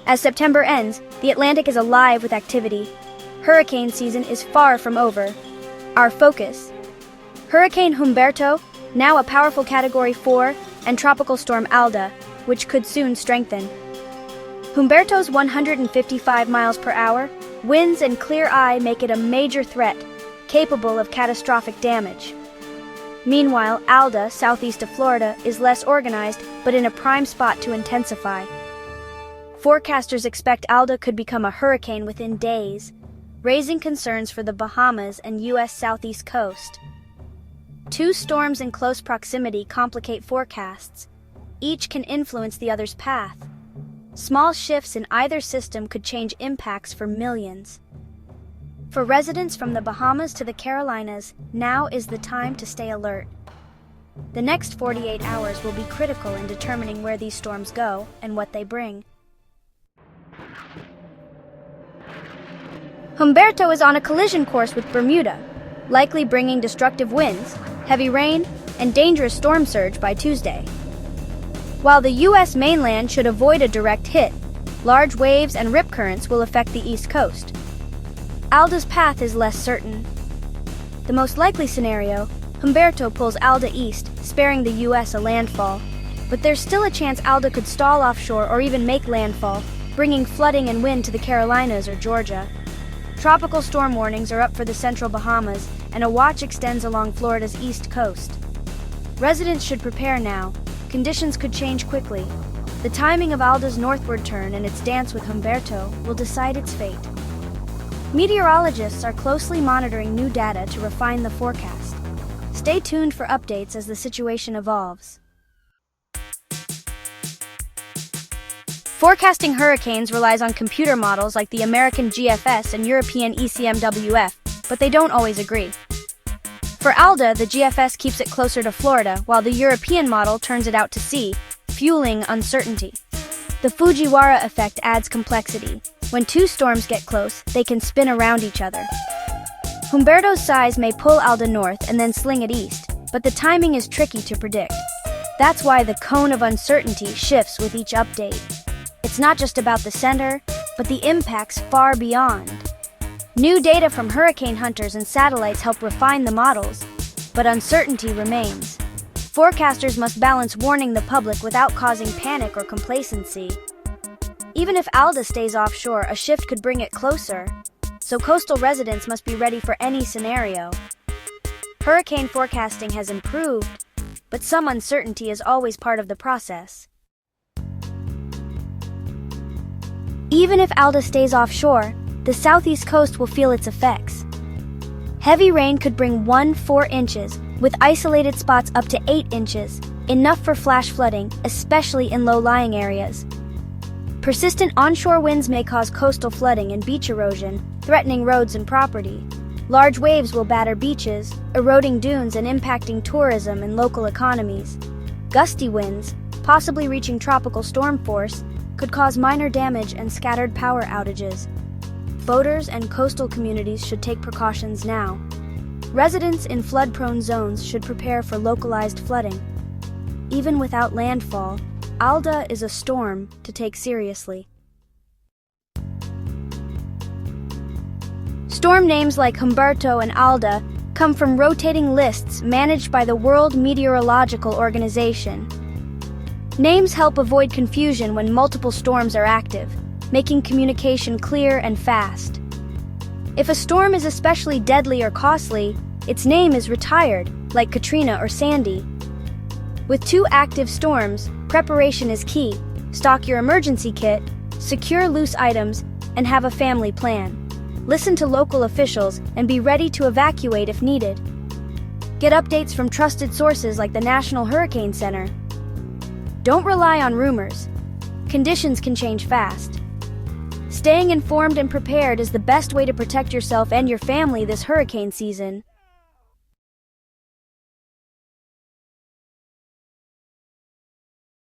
As September ends, the Atlantic is alive with activity. Hurricane season is far from over. Our focus: Hurricane Humberto, now a powerful Category 4, and Tropical Storm Alda, which could soon strengthen. Humberto's 155 miles per hour, winds and clear eye make it a major threat, capable of catastrophic damage. Meanwhile, Alda, southeast of Florida, is less organized, but in a prime spot to intensify. Forecasters expect Alda could become a hurricane within days, raising concerns for the Bahamas and U.S. southeast coast. Two storms in close proximity complicate forecasts. Each can influence the other's path. Small shifts in either system could change impacts for millions. For residents from the Bahamas to the Carolinas, now is the time to stay alert. The next 48 hours will be critical in determining where these storms go and what they bring. Humberto is on a collision course with Bermuda, likely bringing destructive winds, heavy rain, and dangerous storm surge by Tuesday. While the U.S. mainland should avoid a direct hit, large waves and rip currents will affect the east coast. Alda's path is less certain. The most likely scenario, Humberto pulls Alda east, sparing the U.S. a landfall. But there's still a chance Alda could stall offshore or even make landfall, bringing flooding and wind to the Carolinas or Georgia. Tropical storm warnings are up for the central Bahamas, and a watch extends along Florida's east coast. Residents should prepare now. Conditions could change quickly. The timing of Alda's northward turn and its dance with Humberto will decide its fate. Meteorologists are closely monitoring new data to refine the forecast. Stay tuned for updates as the situation evolves. Forecasting hurricanes relies on computer models like the American GFS and European ECMWF, but they don't always agree. For Alda, the GFS keeps it closer to Florida, while the European model turns it out to sea, fueling uncertainty. The Fujiwara effect adds complexity. When two storms get close, they can spin around each other. Humberto's size may pull Alda north and then sling it east, but the timing is tricky to predict. That's why the cone of uncertainty shifts with each update. It's not just about the center, but the impacts far beyond. New data from hurricane hunters and satellites help refine the models, but uncertainty remains. Forecasters must balance warning the public without causing panic or complacency. Even if Alda stays offshore, a shift could bring it closer, so coastal residents must be ready for any scenario. Hurricane forecasting has improved, but some uncertainty is always part of the process. Even if Alda stays offshore, the southeast coast will feel its effects. Heavy rain could bring 4 inches, with isolated spots up to 8 inches, enough for flash flooding, especially in low-lying areas. Persistent onshore winds may cause coastal flooding and beach erosion, threatening roads and property. Large waves will batter beaches, eroding dunes and impacting tourism and local economies. Gusty winds, possibly reaching tropical storm force, could cause minor damage and scattered power outages. Boaters and coastal communities should take precautions now. Residents in flood-prone zones should prepare for localized flooding. Even without landfall, Alda is a storm to take seriously. Storm names like Humberto and Alda come from rotating lists managed by the World Meteorological Organization. Names help avoid confusion when multiple storms are active, making communication clear and fast. If a storm is especially deadly or costly, its name is retired, like Katrina or Sandy. With 2 active storms, preparation is key. Stock your emergency kit, secure loose items, and have a family plan. Listen to local officials and be ready to evacuate if needed. Get updates from trusted sources like the National Hurricane Center. Don't rely on rumors. Conditions can change fast. Staying informed and prepared is the best way to protect yourself and your family this hurricane season.